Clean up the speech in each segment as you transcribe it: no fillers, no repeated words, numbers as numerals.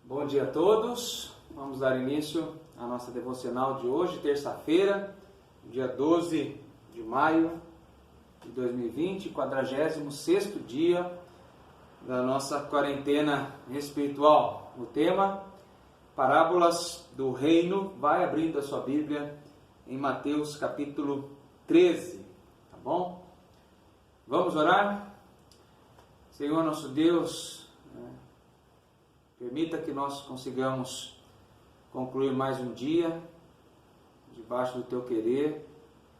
Bom dia a todos, vamos dar início à nossa devocional de hoje, terça-feira, dia 12 de maio de 2020, 46º dia da nossa quarentena espiritual. O tema, Parábolas do Reino. Vai abrindo a sua Bíblia em Mateus capítulo 13, tá bom? Vamos orar? Senhor nosso Deus, permita que nós consigamos concluir mais um dia debaixo do Teu querer,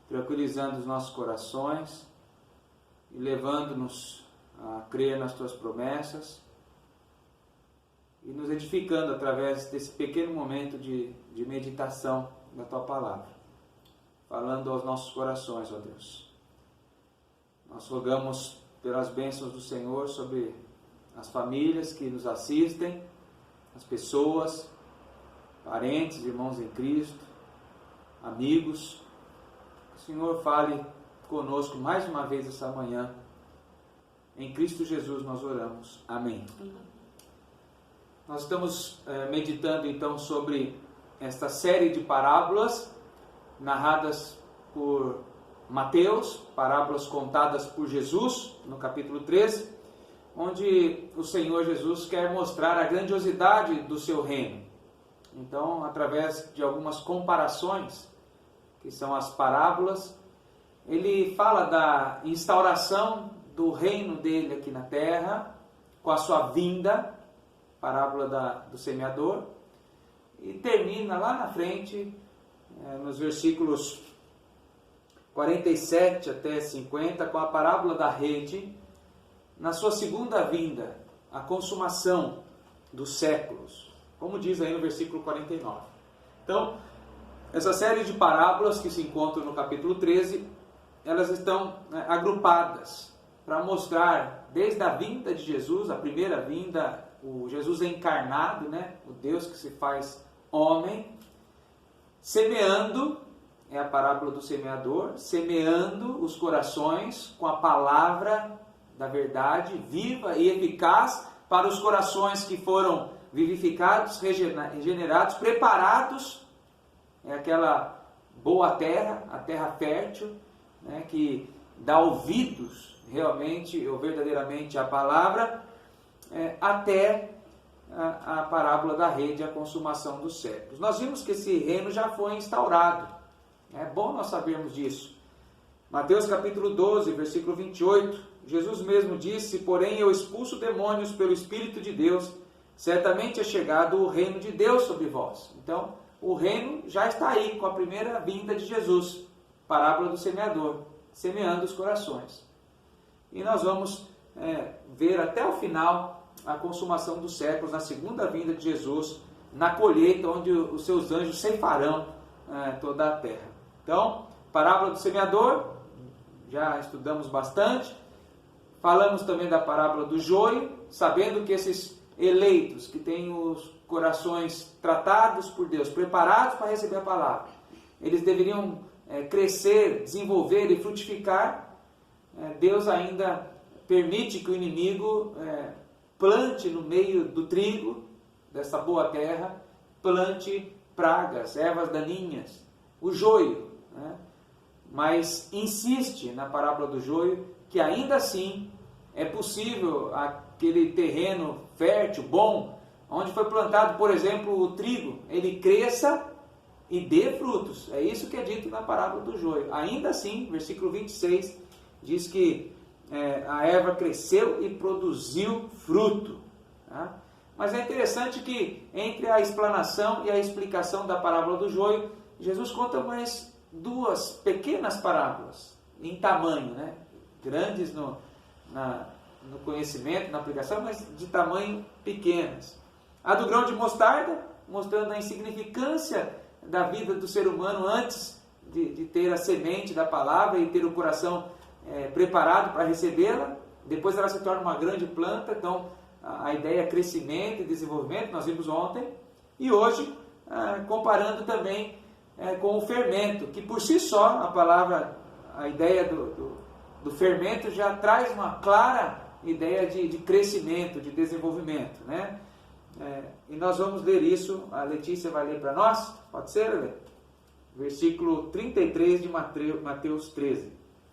tranquilizando os nossos corações e levando-nos a crer nas Tuas promessas e nos edificando através desse pequeno momento de meditação da Tua Palavra, falando aos nossos corações, ó Deus. Nós rogamos pelas bênçãos do Senhor sobre as famílias que nos assistem, as pessoas, parentes, irmãos em Cristo, amigos. Que o Senhor fale conosco mais uma vez essa manhã. Em Cristo Jesus nós oramos. Amém. Nós estamos meditando então sobre esta série de parábolas narradas por Mateus, parábolas contadas por Jesus, no capítulo 13, onde o Senhor Jesus quer mostrar a grandiosidade do seu reino. Então, através de algumas comparações, que são as parábolas, ele fala da instauração do reino dele aqui na terra, com a sua vinda, parábola do semeador, e termina lá na frente, nos versículos 47 até 50, com a parábola da rede, na sua segunda vinda, a consumação dos séculos, como diz aí no versículo 49. Então, essa série de parábolas que se encontram no capítulo 13, elas estão agrupadas para mostrar desde a vinda de Jesus, a primeira vinda, o Jesus encarnado, o Deus que se faz homem, semeando, é a parábola do semeador, semeando os corações com a palavra da verdade viva e eficaz para os corações que foram vivificados, regenerados, preparados. É aquela boa terra, a terra fértil, que dá ouvidos realmente ou verdadeiramente à palavra, até a parábola da rede, a consumação dos séculos. Nós vimos que esse reino já foi instaurado. É bom nós sabermos disso. Mateus capítulo 12, versículo 28, Jesus mesmo disse: porém eu expulso demônios pelo Espírito de Deus, certamente é chegado o reino de Deus sobre vós. Então, o reino já está aí com a primeira vinda de Jesus, parábola do semeador, semeando os corações. E nós vamos ver até o final a consumação dos séculos, na segunda vinda de Jesus, na colheita, onde os seus anjos ceifarão toda a terra. Então, parábola do semeador, já estudamos bastante. Falamos também da parábola do joio, sabendo que esses eleitos, que têm os corações tratados por Deus, preparados para receber a palavra, eles deveriam crescer, desenvolver e frutificar. Deus ainda permite que o inimigo plante no meio do trigo, dessa boa terra, plante pragas, ervas daninhas, o joio, mas insiste na parábola do joio que ainda assim é possível aquele terreno fértil, bom, onde foi plantado, por exemplo, o trigo, ele cresça e dê frutos. É isso que é dito na parábola do joio. Ainda assim, versículo 26, diz que a erva cresceu e produziu fruto. Mas é interessante que entre a explanação e a explicação da parábola do joio, Jesus conta mais duas pequenas parábolas, em tamanho, grandes no conhecimento, na aplicação, mas de tamanho pequenas. A do grão de mostarda, mostrando a insignificância da vida do ser humano antes de ter a semente da palavra e ter o coração preparado para recebê-la. Depois ela se torna uma grande planta. Então a ideia é crescimento e desenvolvimento, nós vimos ontem. E hoje, comparando também com o fermento, que por si só, a ideia do fermento já traz uma clara ideia de crescimento, de desenvolvimento, E nós vamos ler isso, a Letícia vai ler para nós, pode ser, Lê? Versículo 33 de Mateus 13.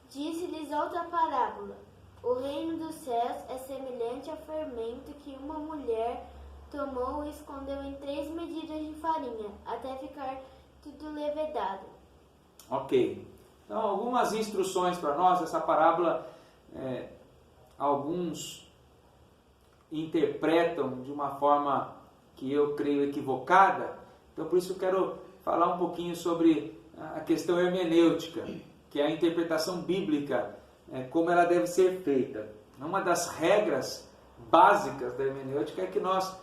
Disse-lhes outra parábola. O reino dos céus é semelhante ao fermento que uma mulher tomou e escondeu em 3 medidas de farinha, até ficar tudo levedado. Ok. Então, algumas instruções para nós. Essa parábola, alguns interpretam de uma forma que eu creio equivocada. Então, por isso eu quero falar um pouquinho sobre a questão hermenêutica, que é a interpretação bíblica, como ela deve ser feita. Uma das regras básicas da hermenêutica é que nós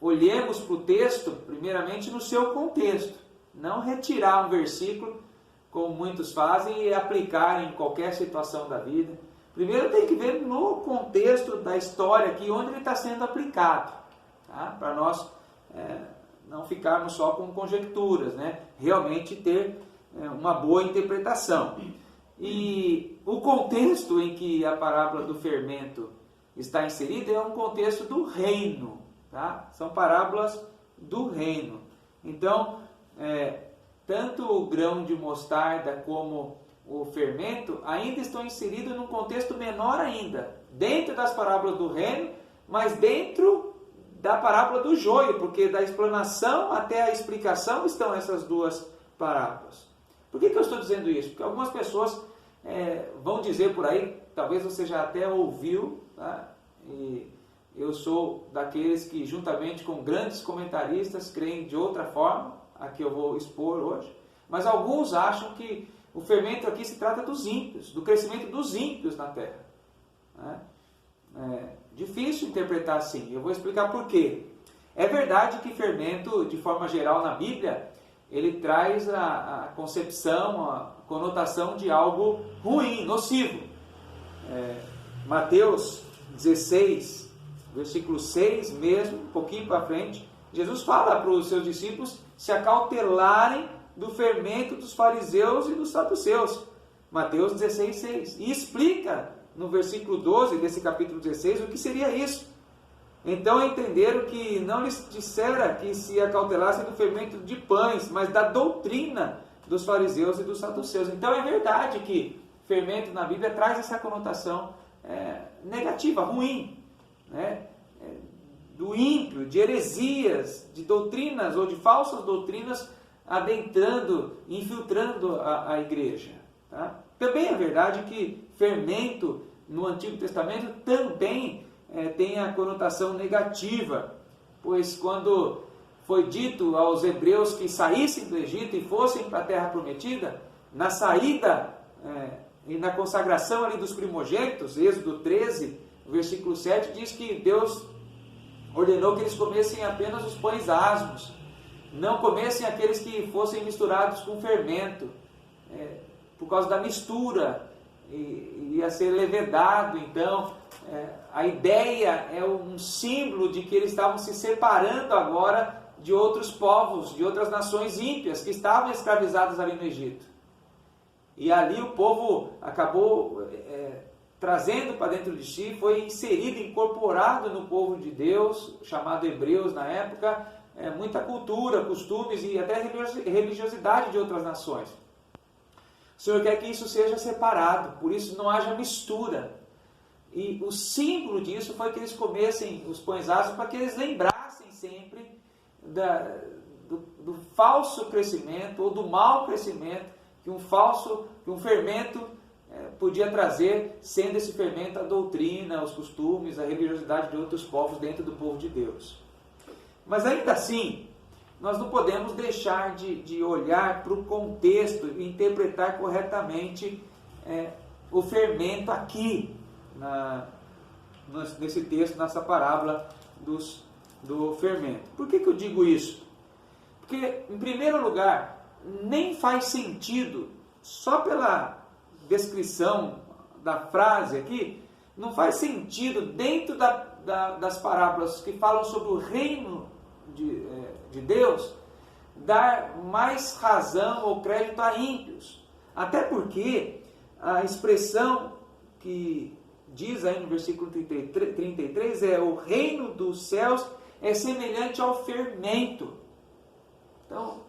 olhemos para o texto, primeiramente, no seu contexto. Não retirar um versículo, como muitos fazem, e aplicar em qualquer situação da vida. Primeiro tem que ver no contexto da história aqui, onde ele está sendo aplicado. Tá? Para nós não ficarmos só com conjecturas, né? Realmente ter uma boa interpretação. E o contexto em que a parábola do fermento está inserida é um contexto do reino. Tá? São parábolas do reino. Então, tanto o grão de mostarda como o fermento ainda estão inseridos num contexto menor ainda, dentro das parábolas do reino, mas dentro da parábola do joio, porque da explanação até a explicação estão essas duas parábolas. Por que eu estou dizendo isso? Porque algumas pessoas vão dizer por aí, talvez você já até ouviu, tá? E eu sou daqueles que, juntamente com grandes comentaristas, creem de outra forma, a que eu vou expor hoje, mas alguns acham que o fermento aqui se trata dos ímpios, do crescimento dos ímpios na terra. É difícil interpretar assim, eu vou explicar por quê. É verdade que fermento, de forma geral na Bíblia, ele traz a concepção, a conotação de algo ruim, nocivo. Mateus 16, versículo 6 mesmo, um pouquinho para frente, Jesus fala para os seus discípulos se acautelarem do fermento dos fariseus e dos saduceus. Mateus 16, 6. E explica no versículo 12 desse capítulo 16 o que seria isso. Então entenderam que não lhes dissera que se acautelassem do fermento de pães, mas da doutrina dos fariseus e dos saduceus. Então é verdade que fermento na Bíblia traz essa conotação negativa, ruim, né? Do ímpio, de heresias, de doutrinas ou de falsas doutrinas adentrando, infiltrando a igreja. Tá? Também é verdade que fermento no Antigo Testamento também tem a conotação negativa, pois quando foi dito aos hebreus que saíssem do Egito e fossem para a terra prometida, na saída e na consagração ali dos primogênitos, Êxodo 13, versículo 7, diz que Deus ordenou que eles comessem apenas os pães asmos, não comessem aqueles que fossem misturados com fermento, por causa da mistura, ia ser levedado. Então, a ideia é um símbolo de que eles estavam se separando agora de outros povos, de outras nações ímpias que estavam escravizadas ali no Egito. E ali o povo acabou trazendo para dentro de si, foi inserido, incorporado no povo de Deus, chamado hebreus na época, muita cultura, costumes e até religiosidade de outras nações. O Senhor quer que isso seja separado, por isso não haja mistura. E o símbolo disso foi que eles comessem os pães asmos para que eles lembrassem sempre do falso crescimento ou do mau crescimento que um fermento podia trazer, sendo esse fermento a doutrina, os costumes, a religiosidade de outros povos dentro do povo de Deus. Mas ainda assim, nós não podemos deixar de olhar para o contexto e interpretar corretamente o fermento aqui, nesse texto, nessa parábola do fermento. Por que eu digo isso? Porque, em primeiro lugar, nem faz sentido, só pela descrição da frase aqui, não faz sentido dentro das parábolas que falam sobre o reino de Deus, dar mais razão ou crédito a ímpios. Até porque a expressão que diz aí no versículo 33 o reino dos céus é semelhante ao fermento. Então,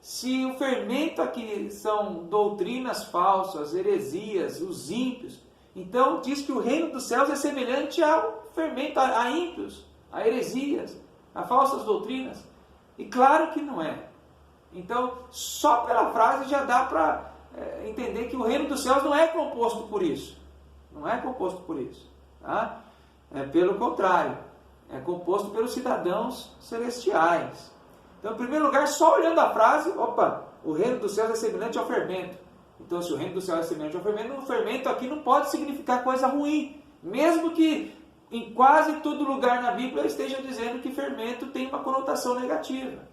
se o fermento aqui são doutrinas falsas, heresias, os ímpios, então diz que o reino dos céus é semelhante ao fermento, a ímpios, a heresias, a falsas doutrinas. E claro que não é. Então, só pela frase já dá para entender que o reino dos céus não é composto por isso. Não é composto por isso. Tá? Pelo contrário, é composto pelos cidadãos celestiais. Então, em primeiro lugar, só olhando a frase, opa, o reino dos céus é semelhante ao fermento. Então, se o reino dos céus é semelhante ao fermento, o fermento aqui não pode significar coisa ruim. Mesmo que em quase todo lugar na Bíblia esteja dizendo que fermento tem uma conotação negativa.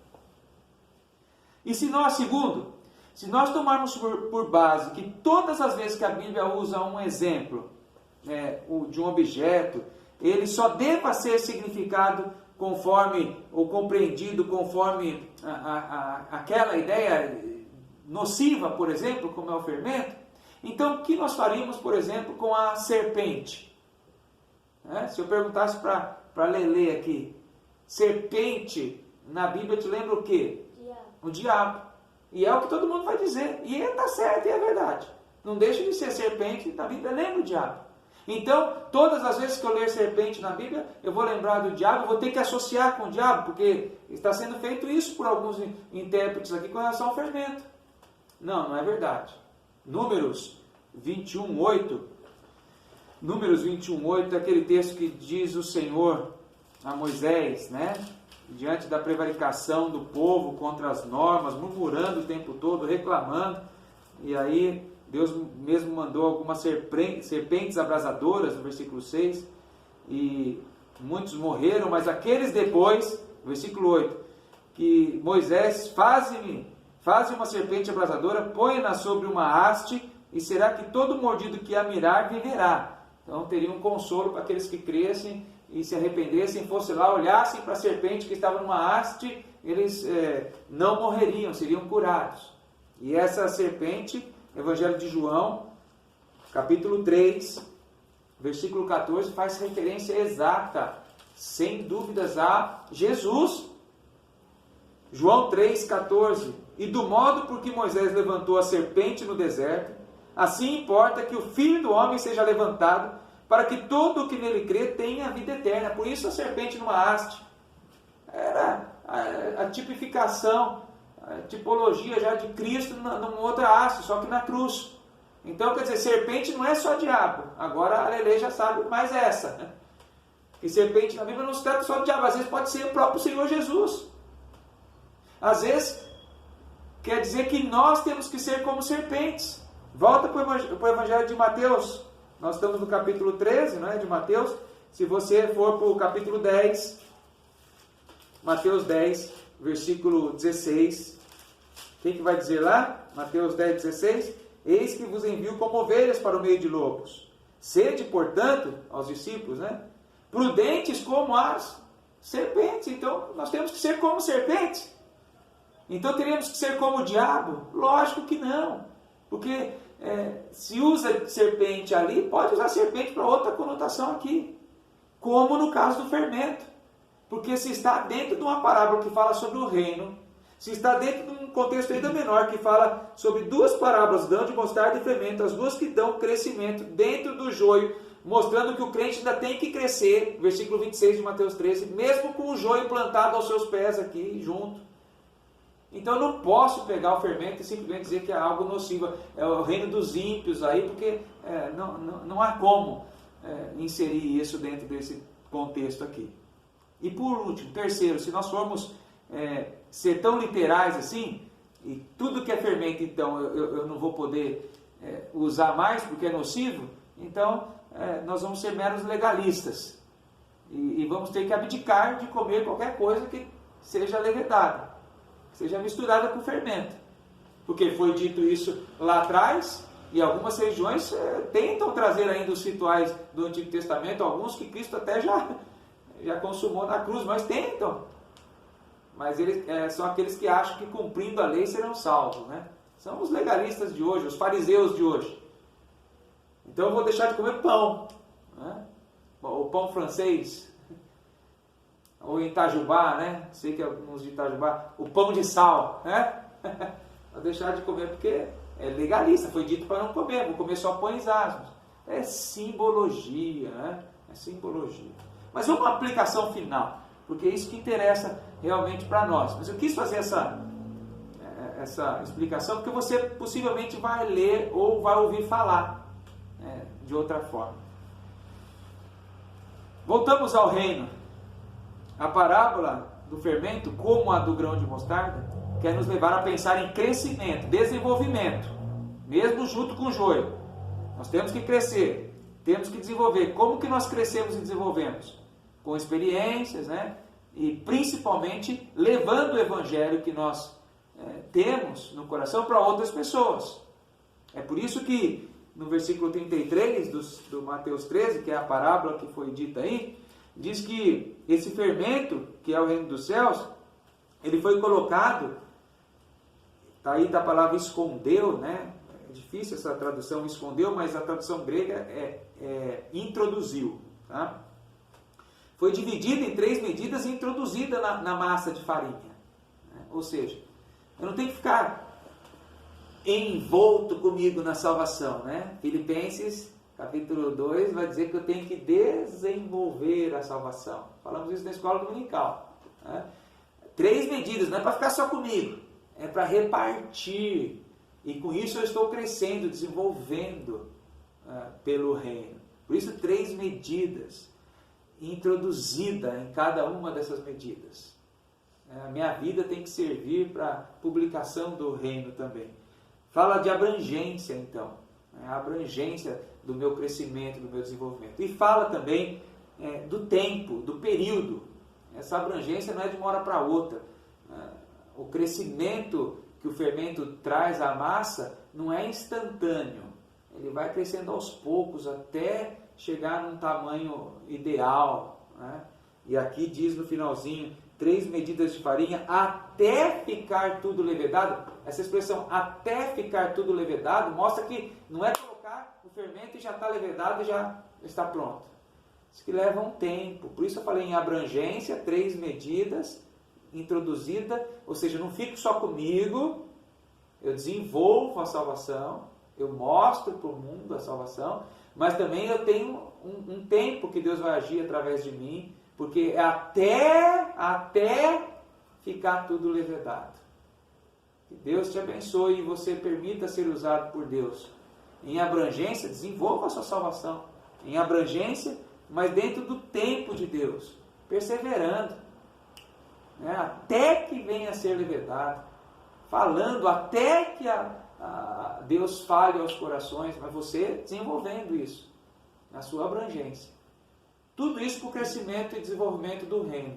E segundo, se nós tomarmos por base que todas as vezes que a Bíblia usa um exemplo de um objeto, ele só deva ser significado conforme, ou compreendido conforme aquela ideia nociva, por exemplo, como é o fermento, então o que nós faríamos, por exemplo, com a serpente? Se eu perguntasse para Lelê aqui, serpente na Bíblia te lembra o quê? O diabo. E é o que todo mundo vai dizer. E está certo, e é verdade. Não deixa de ser serpente na Bíblia, lembra o diabo. Então, todas as vezes que eu ler serpente na Bíblia, eu vou lembrar do diabo, vou ter que associar com o diabo, porque está sendo feito isso por alguns intérpretes aqui com relação ao fermento. Não é verdade. Números 21:8. Números 21:8 é aquele texto que diz o Senhor a Moisés, diante da prevaricação do povo contra as normas, murmurando o tempo todo, reclamando, e aí Deus mesmo mandou algumas serpentes abrasadoras, no versículo 6, e muitos morreram, mas aqueles depois, versículo 8, que Moisés, faze uma serpente abrasadora, põe-na sobre uma haste, e será que todo mordido que a mirar viverá. Então teria um consolo para aqueles que crescem e se arrependessem, fossem lá, olhassem para a serpente que estava numa haste, eles não morreriam, seriam curados. E essa serpente, Evangelho de João, capítulo 3, versículo 14, faz referência exata, sem dúvidas, a Jesus. João 3,14, e do modo por que Moisés levantou a serpente no deserto, assim importa que o Filho do Homem seja levantado, para que todo o que nele crê tenha a vida eterna. Por isso a serpente numa haste era a tipificação, a tipologia já de Cristo numa outra haste, só que na cruz. Então, quer dizer, serpente não é só diabo. Agora a Lelê já sabe mais essa. E serpente na Bíblia não se trata só de diabo, às vezes pode ser o próprio Senhor Jesus. Às vezes quer dizer que nós temos que ser como serpentes. Volta para o Evangelho de Mateus. Nós estamos no capítulo 13, de Mateus. Se você for para o capítulo 10, Mateus 10, versículo 16. O que vai dizer lá? Mateus 10, 16. Eis que vos envio como ovelhas para o meio de lobos. Sede, portanto, aos discípulos, prudentes como as serpentes. Então, nós temos que ser como serpentes. Então, teríamos que ser como o diabo? Lógico que não. Porque se usa serpente ali, pode usar serpente para outra conotação aqui. Como no caso do fermento. Porque se está dentro de uma parábola que fala sobre o reino, se está dentro de um contexto ainda menor que fala sobre duas parábolas, grão de mostarda e fermento, as duas que dão crescimento dentro do joio, mostrando que o crente ainda tem que crescer, versículo 26 de Mateus 13, mesmo com o joio plantado aos seus pés aqui junto. Então eu não posso pegar o fermento e simplesmente dizer que é algo nocivo, é o reino dos ímpios aí, porque não há como inserir isso dentro desse contexto aqui. E por último, terceiro, se nós formos ser tão literais assim, e tudo que é fermento então eu não vou poder usar mais porque é nocivo, então nós vamos ser meros legalistas e vamos ter que abdicar de comer qualquer coisa que seja levedada, seja misturada com fermento, porque foi dito isso lá atrás, e algumas religiões tentam trazer ainda os rituais do Antigo Testamento, alguns que Cristo até já consumou na cruz, mas tentam, mas eles são aqueles que acham que cumprindo a lei serão salvos, são os legalistas de hoje, os fariseus de hoje. Então eu vou deixar de comer pão, o pão francês, ou em Itajubá, né? Sei que alguns de Itajubá, o pão de sal, né? Para deixar de comer, porque é legalista, foi dito para não comer, vou comer só pães asmos. É simbologia, né? É simbologia. Mas vamos à aplicação final, porque é isso que interessa realmente para nós. Mas eu quis fazer essa explicação, porque você possivelmente vai ler ou vai ouvir falar de outra forma. Voltamos ao reino. A parábola do fermento, como a do grão de mostarda, quer nos levar a pensar em crescimento, desenvolvimento, mesmo junto com o joio. Nós temos que crescer, temos que desenvolver. Como que nós crescemos e desenvolvemos? Com experiências, né? E principalmente levando o evangelho que nós temos no coração para outras pessoas. É por isso que no versículo 33 do Mateus 13, que é a parábola que foi dita aí, diz que esse fermento, que é o reino dos céus, ele foi colocado, tá aí da palavra escondeu, né? É difícil essa tradução, escondeu, mas a tradução grega é introduziu, tá? Foi dividida em 3 medidas e introduzida na massa de farinha, né? Ou seja, eu não tenho que ficar envolto comigo na salvação, né? Filipenses, capítulo 2, vai dizer que eu tenho que desenvolver a salvação. Falamos isso na escola dominical, né? 3 medidas, não é para ficar só comigo, é para repartir. E com isso eu estou crescendo, desenvolvendo pelo reino. Por isso 3 medidas, introduzida em cada uma dessas medidas. A minha vida tem que servir para a publicação do reino também. Fala de abrangência, então. A abrangência do meu crescimento, do meu desenvolvimento. E fala também do tempo, do período. Essa abrangência não é de uma hora para outra. O crescimento que o fermento traz à massa não é instantâneo. Ele vai crescendo aos poucos até chegar num tamanho ideal, né? E aqui diz no finalzinho, 3 medidas de farinha até ficar tudo levedado. Essa expressão, até ficar tudo levedado, mostra que não é colocar o fermento e já está levedado e já está pronto. Isso que leva um tempo. Por isso eu falei em abrangência, 3 medidas, introduzida, ou seja, não fico só comigo, eu desenvolvo a salvação, eu mostro para o mundo a salvação, mas também eu tenho um tempo que Deus vai agir através de mim, porque é até ficar tudo levedado. Que Deus te abençoe e você permita ser usado por Deus. Em abrangência, desenvolva a sua salvação. Em abrangência, mas dentro do tempo de Deus, perseverando, né? Até que venha a ser levedado, falando até que Deus fale aos corações, mas você desenvolvendo isso, na sua abrangência. Tudo isso para o crescimento e desenvolvimento do reino.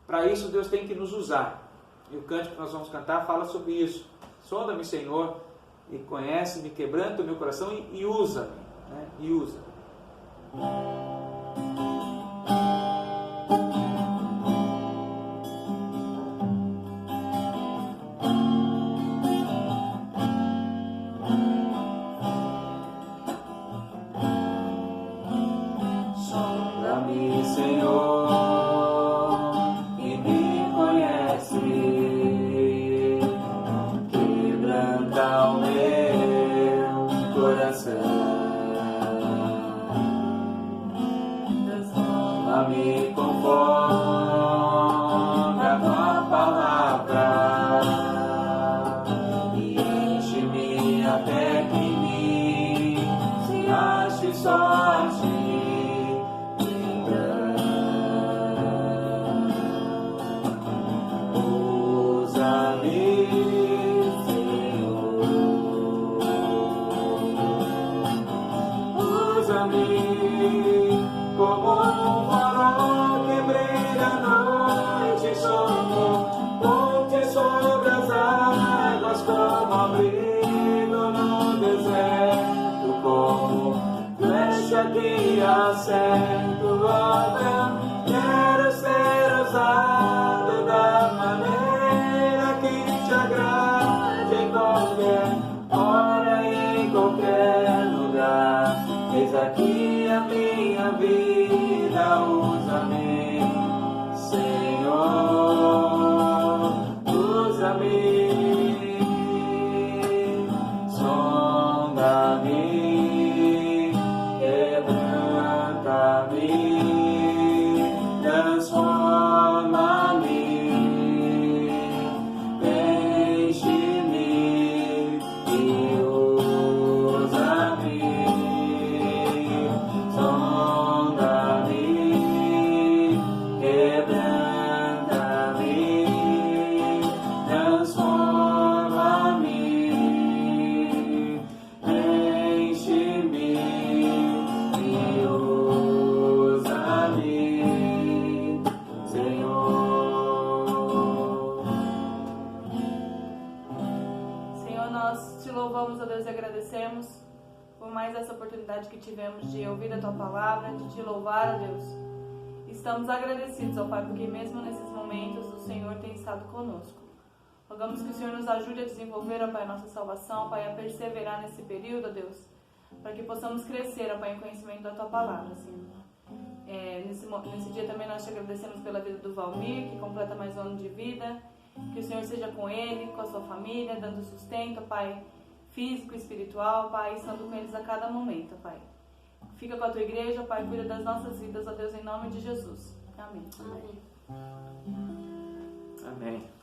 Para isso Deus tem que nos usar. E o cântico que nós vamos cantar fala sobre isso. Sonda-me, Senhor, e conhece-me, quebranta o meu coração e usa-me, né? E usa-me. Quero ser usado da maneira que te agrade, em qualquer hora e em qualquer lugar. Eis aqui a minha vida, usa-me, Deus, e agradecemos por mais essa oportunidade que tivemos de ouvir a Tua palavra, de Te louvar, ó Deus. Estamos agradecidos, ó Pai, porque mesmo nesses momentos o Senhor tem estado conosco. Rogamos que o Senhor nos ajude a desenvolver, ó Pai, a nossa salvação, ó Pai, a perseverar nesse período, ó Deus, para que possamos crescer, ó Pai, em conhecimento da Tua palavra, Senhor. Nesse dia também nós te agradecemos pela vida do Valmir, que completa mais um ano de vida. Que o Senhor seja com ele, com a sua família, dando sustento, Pai, físico e espiritual, Pai, estando com eles a cada momento, Pai. Fica com a Tua igreja, Pai, cuida das nossas vidas, ó Deus, em nome de Jesus. Amém. Amém. Amém.